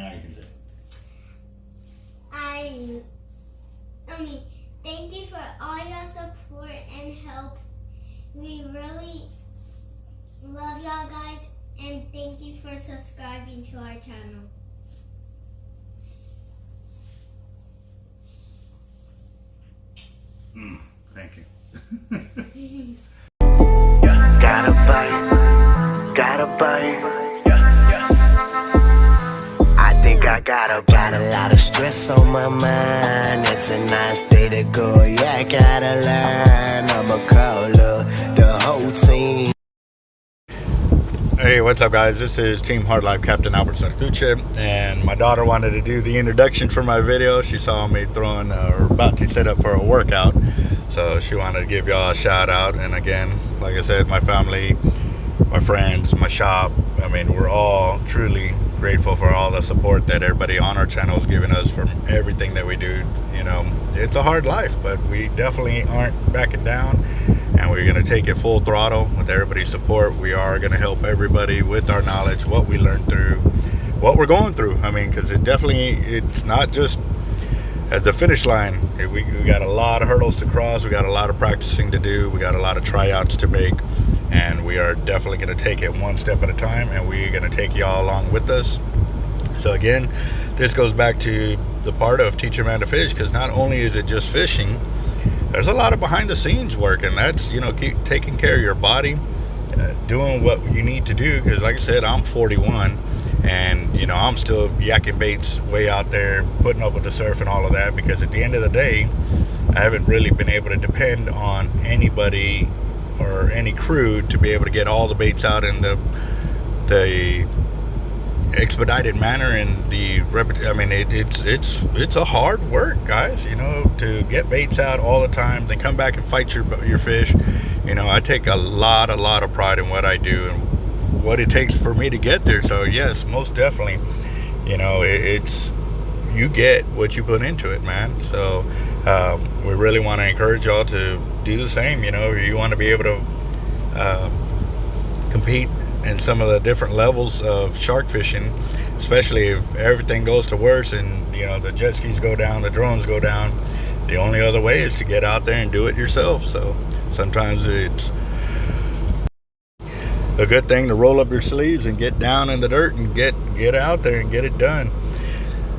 now you can say. Thank you for all your support and help. We really love y'all guys, and thank you for subscribing to our channel. Thank you. Gotta bite. I think I got a lot of stress on my mind. It's a nice day to go. Yeah, I got a line. I'ma call the whole team. Hey, what's up, guys? This is Team Hard Life Captain Alberto Zertuche, and my daughter wanted to do the introduction for my video. She saw me throwing or about to set up for a workout, so she wanted to give y'all a shout out. And again, like I said, my family, my friends, my shop, I mean, we're all truly grateful for all the support that everybody on our channel is giving us for everything that we do. You know, it's a hard life, but we definitely aren't backing down, and we're going to take it full throttle with everybody's support. We are going to help everybody with our knowledge, what we learned through, what we're going through. I mean, because it's not just at the finish line. We got a lot of hurdles to cross. We got a lot of practicing to do. We got a lot of tryouts to make, and we are definitely going to take it one step at a time, and we're going to take y'all along with us. So again, this goes back to the part of teach a man to fish, because not only is it just fishing, there's a lot of behind the scenes work, and that's, you know, keep taking care of your body, doing what you need to do. Because like I said, I'm 41, and you know, I'm still yakking baits way out there, putting up with the surf and all of that, because at the end of the day, I haven't really been able to depend on anybody or any crew to be able to get all the baits out in the expedited manner and I mean, it's a hard work, guys, you know, to get baits out all the time, then come back and fight your fish. You know, I take a lot of pride in what I do and what it takes for me to get there. So yes, most definitely, you know, it's you get what you put into it, man. So we really want to encourage y'all to do the same. You know, you want to be able to compete in some of the different levels of shark fishing, especially if everything goes to worse and, you know, the jet skis go down, the drones go down. The only other way is to get out there and do it yourself. So sometimes it's a good thing to roll up your sleeves and get down in the dirt and get out there and get it done.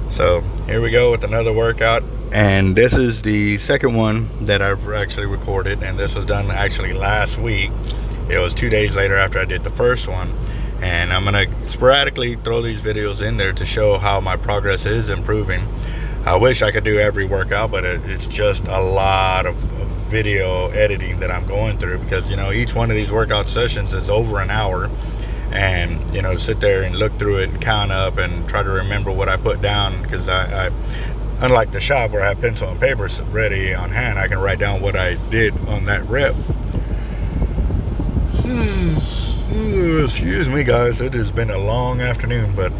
So here we go with another workout, and this is the second one that I've actually recorded, and this was done actually last week. It was 2 days later after I did the first one, and I'm gonna sporadically throw these videos in there to show how my progress is improving. I wish I could do every workout, but it's just a lot of video editing that I'm going through, because, you know, each one of these workout sessions is over an hour, and, you know, sit there and look through it and count up and try to remember what I put down, because I unlike the shop where I have pencil and paper ready on hand, I can write down what I did on that rep. Excuse me, guys, it has been a long afternoon, but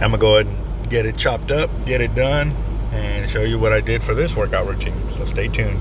I'm gonna go ahead and get it chopped up, get it done, and show you what I did for this workout routine. So stay tuned.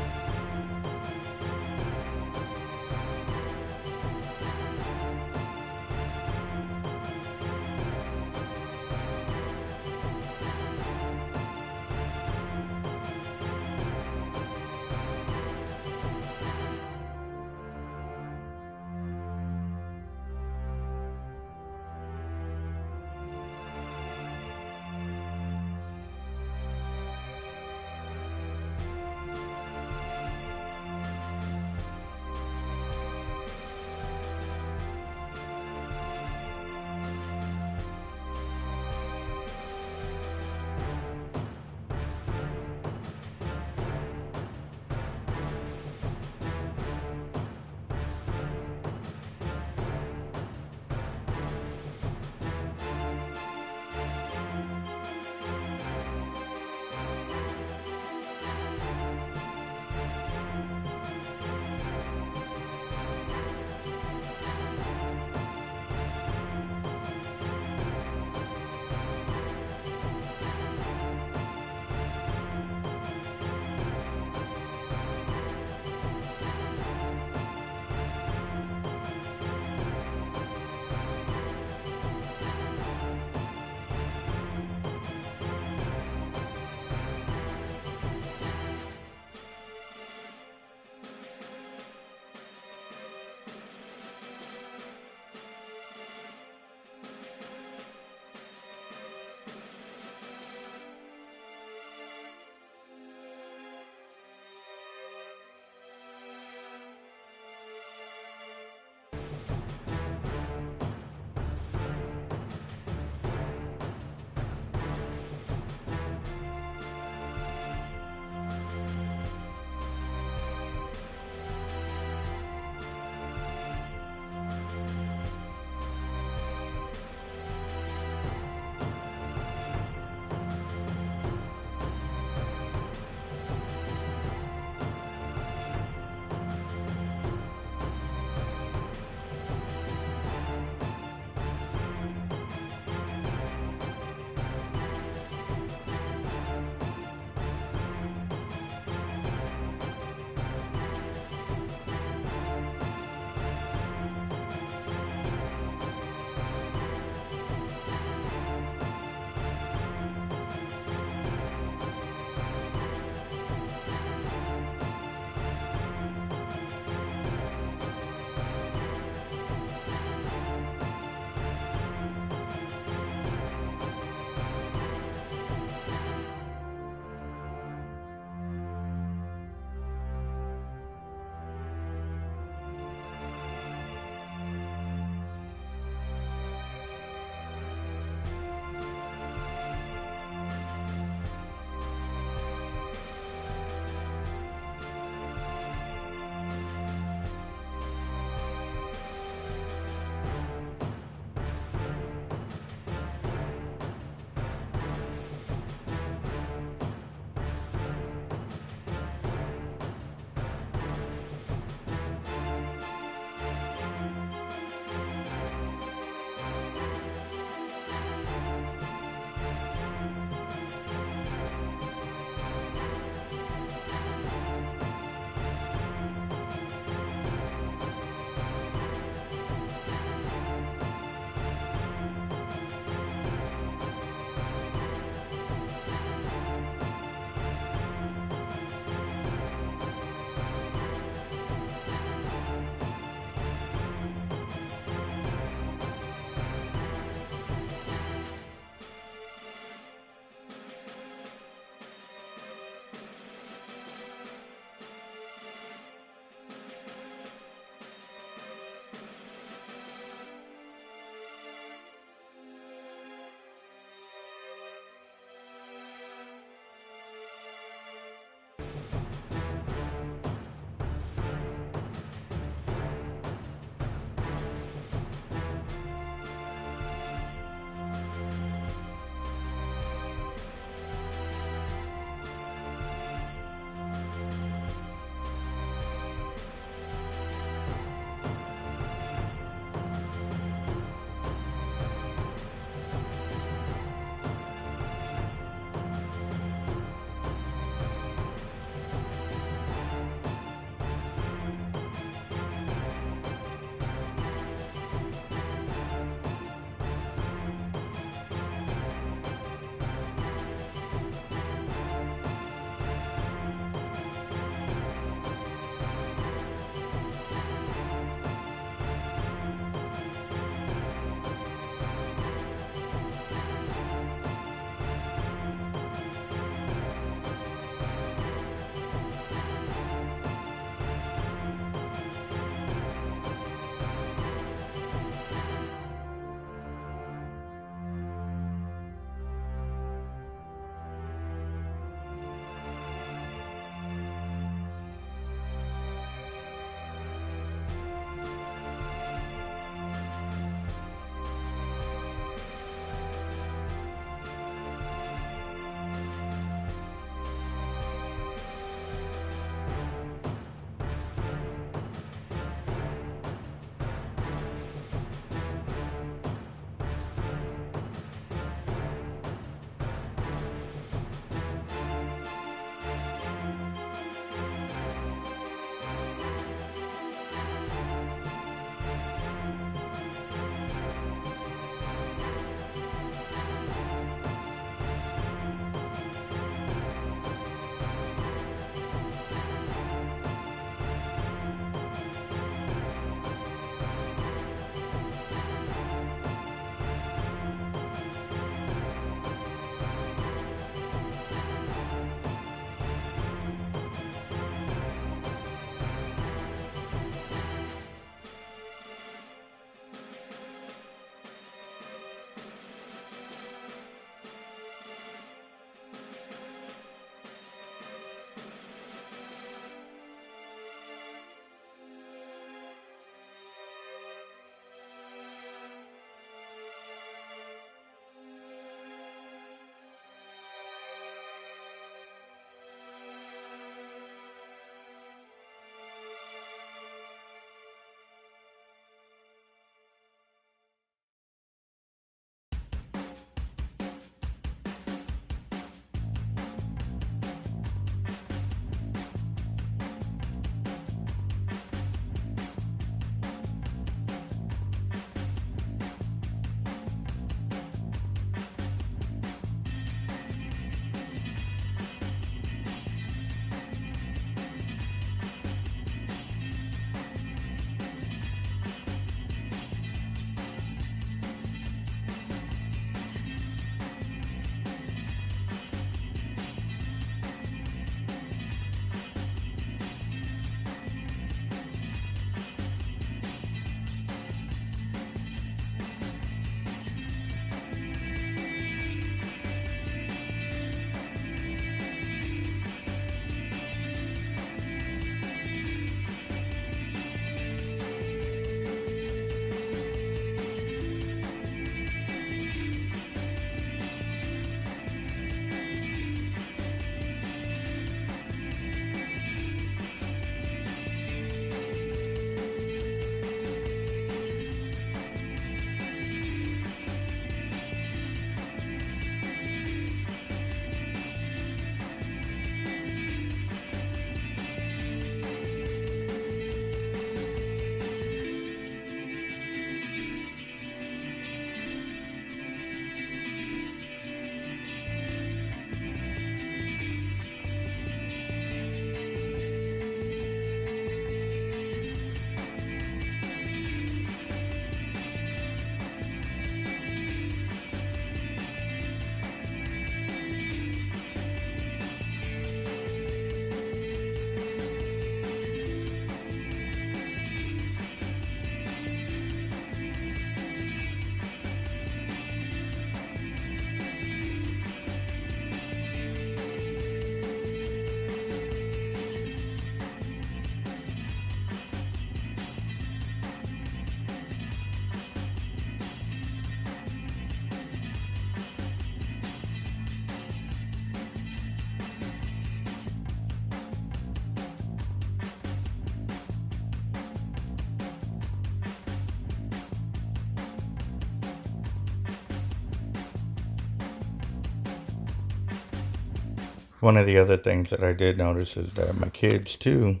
One of the other things that I did notice is that my kids too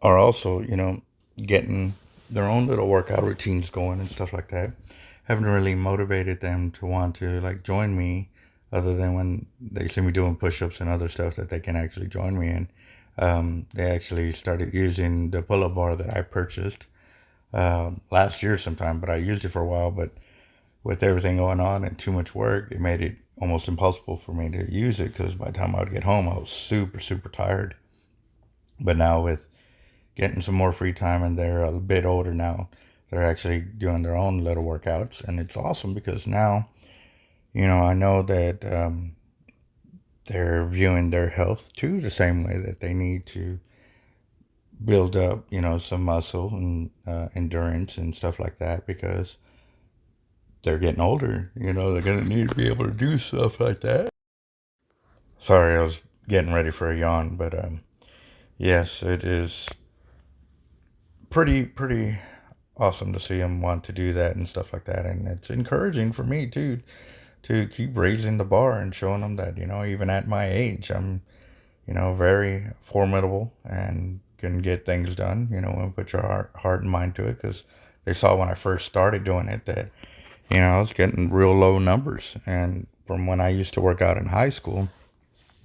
are also, getting their own little workout routines going and stuff like that. Haven't really motivated them to want to like join me, other than when they see me doing push-ups and other stuff that they can actually join me in. They actually started using the pull-up bar that I purchased last year sometime, but I used it for a while. But with everything going on and too much work, it made it almost impossible for me to use it, because by the time I would get home, I was super, super tired. But now with getting some more free time, and they're a bit older now, they're actually doing their own little workouts, and it's awesome because now, I know that they're viewing their health too the same way that they need to build up, some muscle and endurance and stuff like that, because they're getting older. They're gonna need to be able to do stuff like that. Sorry, I was getting ready for a yawn, but yes, it is pretty awesome to see them want to do that and stuff like that, and it's encouraging for me too to keep raising the bar and showing them that even at my age, I'm very formidable and can get things done. And put your heart and mind to it, because they saw when I first started doing it that I was getting real low numbers, and from when I used to work out in high school,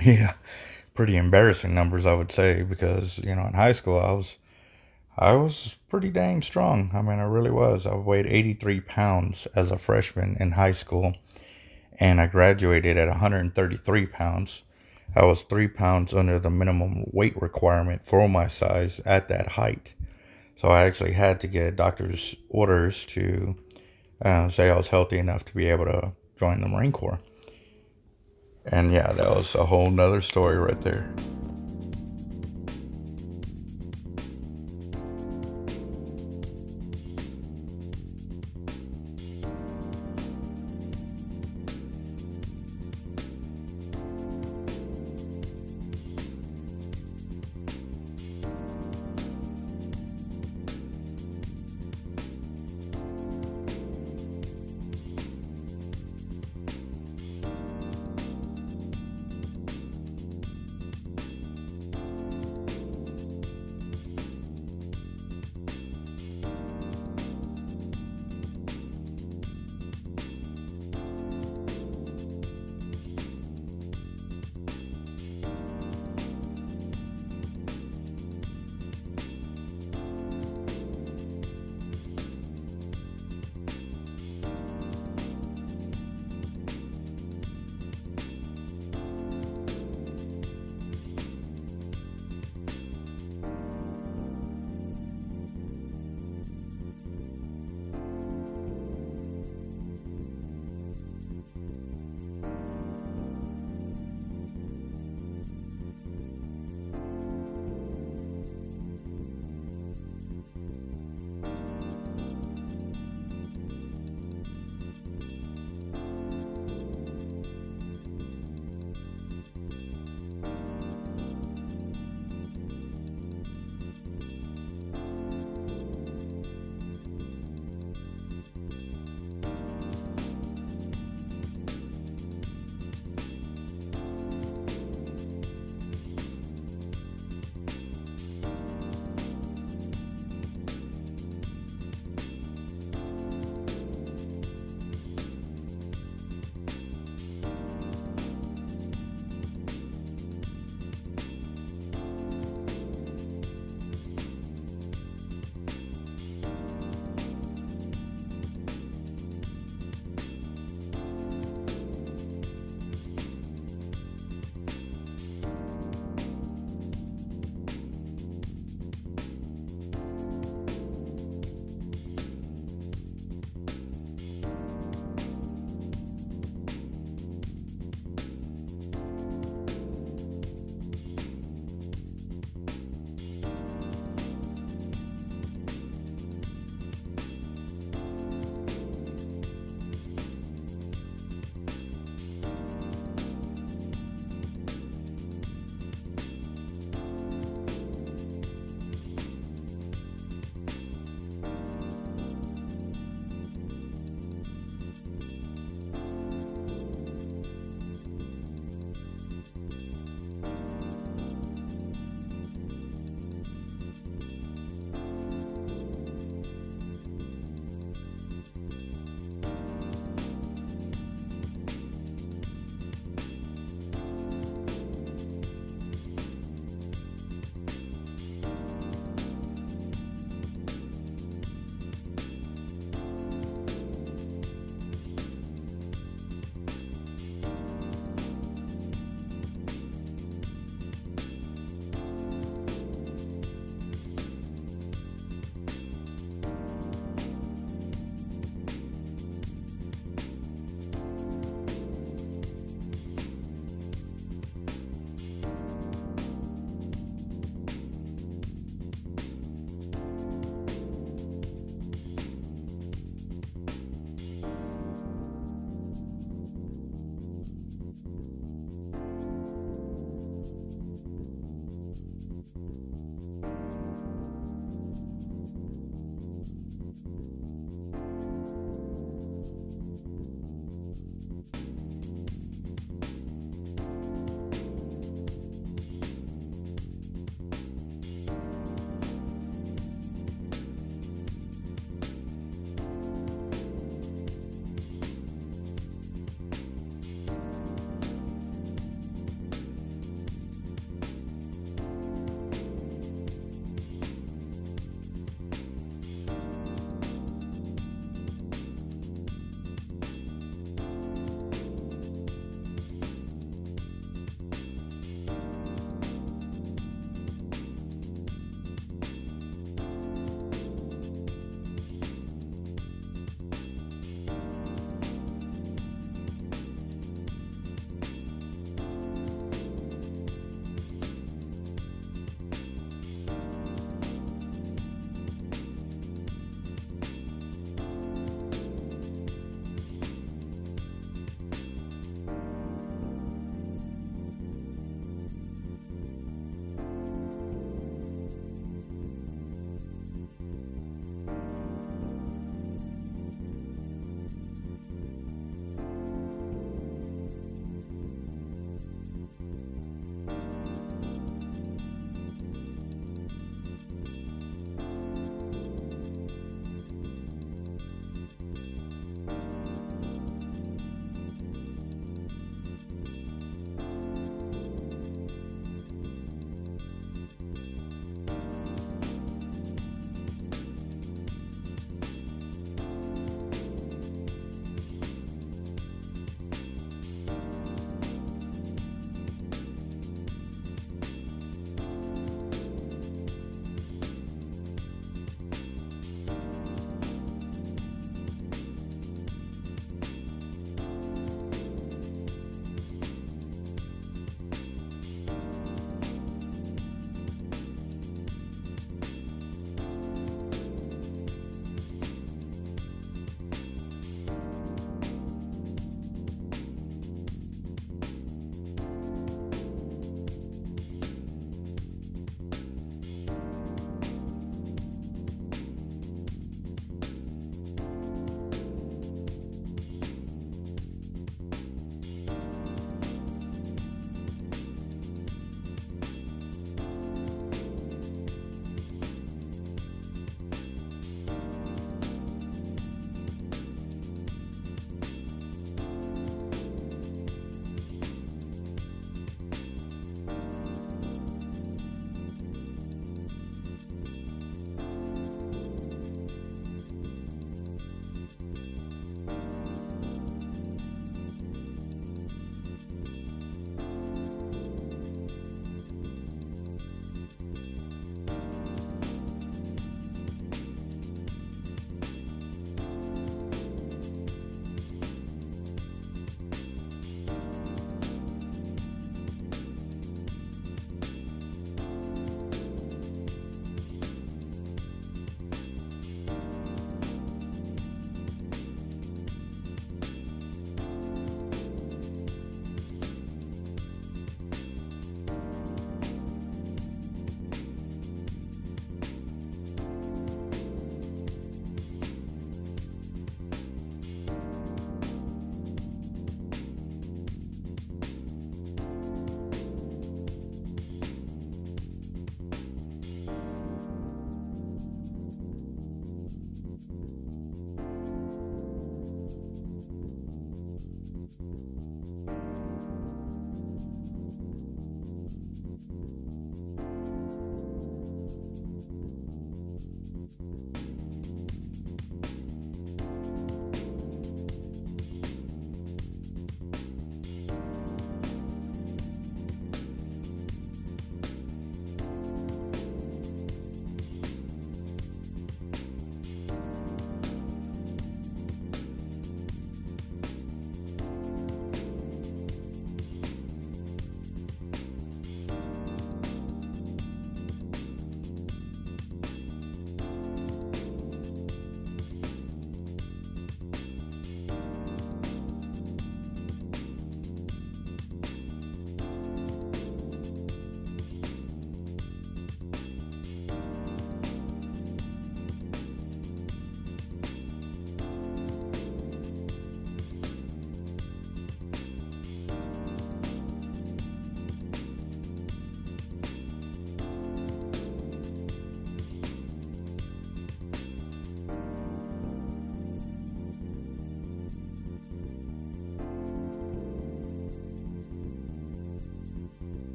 yeah, pretty embarrassing numbers, I would say, because in high school I was pretty dang strong. I mean, I really was. I weighed 83 pounds as a freshman in high school, and I graduated at 133 pounds. I was 3 pounds under the minimum weight requirement for my size at that height. So I actually had to get doctor's orders to say I was healthy enough to be able to join the Marine Corps. And yeah, that was a whole nother story right there.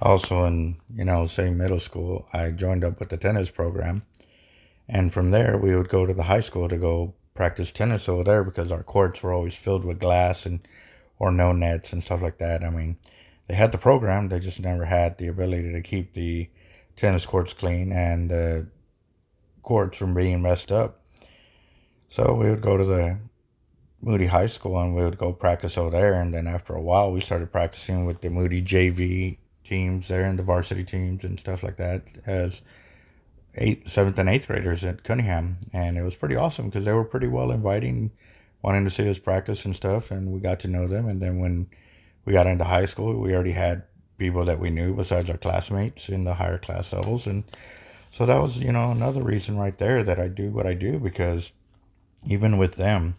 Also in, same middle school, I joined up with the tennis program. And from there, we would go to the high school to go practice tennis over there because our courts were always filled with glass and or no nets and stuff like that. I mean, they had the program, they just never had the ability to keep the tennis courts clean and the courts from being messed up. So we would go to the Moody High School and we would go practice over there. And then after a while, we started practicing with the Moody JV teams there and the varsity teams and stuff like that as 7th and 8th graders at Cunningham. And it was pretty awesome because they were pretty well inviting, wanting to see us practice and stuff, and we got to know them. And then when we got into high school, we already had people that we knew besides our classmates in the higher class levels. And so that was, another reason right there that I do what I do, because even with them,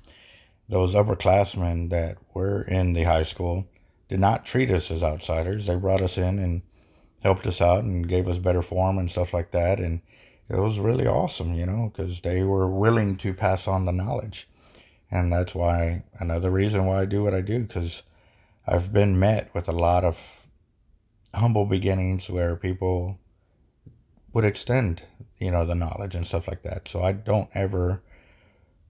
those upperclassmen that were in the high school did not treat us as outsiders. They brought us in and helped us out and gave us better form and stuff like that. And it was really awesome, because they were willing to pass on the knowledge. And that's why, another reason why I do what I do, because I've been met with a lot of humble beginnings where people would extend, the knowledge and stuff like that. So I don't ever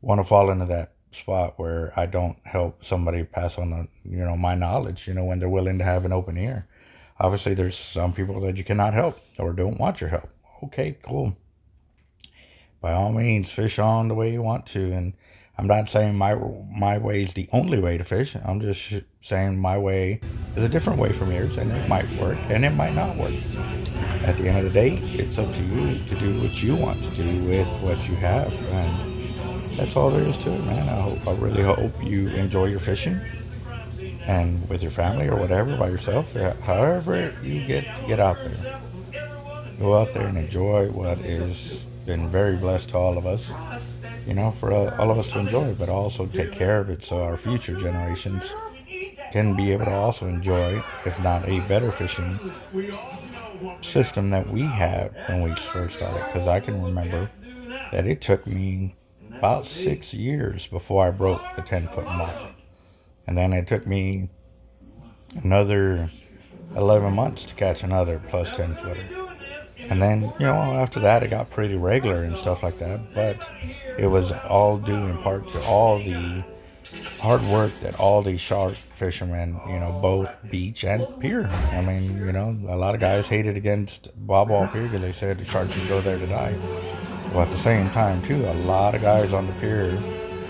want to fall into that spot where I don't help somebody pass on my knowledge, when they're willing to have an open ear. Obviously, there's some people that you cannot help or don't want your help. Okay, cool. By all means, fish on the way you want to. And I'm not saying my way is the only way to fish. I'm just saying my way is a different way from yours, and it might work and it might not work. At the end of the day, it's up to you to do what you want to do with what you have. And that's all there is to it, man. I really hope you enjoy your fishing, and with your family or whatever, by yourself, however you get out there. Go out there and enjoy what has been very blessed to all of us, for all of us to enjoy, but also take care of it so our future generations can be able to also enjoy, if not a better fishing system that we had when we first started. Because I can remember that it took me about 6 years before I broke the 10-foot mark. And then it took me another 11 months to catch another plus 10 footer. And then, after that, it got pretty regular and stuff like that. But it was all due in part to all the hard work that all these shark fishermen, both beach and pier. I mean, a lot of guys hated against Bobwall Pier because they said the sharks would go there to die. Well, at the same time, too, a lot of guys on the pier,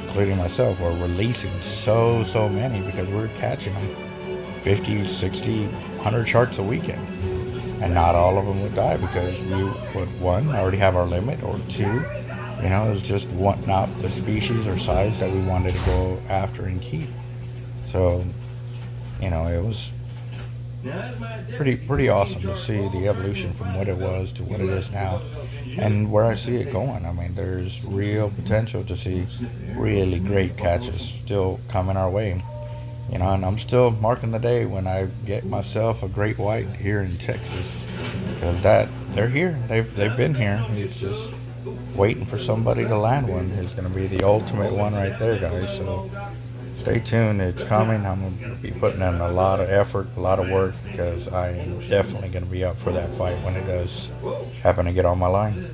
including myself, were releasing so many because we were catching them 50, 60, 100 sharks a weekend. And not all of them would die because we would, one, already have our limit, or two, it was just not the species or size that we wanted to go after and keep. So, it was pretty awesome to see the evolution from what it was to what it is now, and where I see it going. I mean, there's real potential to see really great catches still coming our way. And I'm still marking the day when I get myself a great white here in Texas, because they're here. They've been here. It's just waiting for somebody to land one. It's going to be the ultimate one right there, guys. So stay tuned. It's coming. I'm going to be putting in a lot of effort, a lot of work, because I am definitely going to be up for that fight when it does happen to get on my line.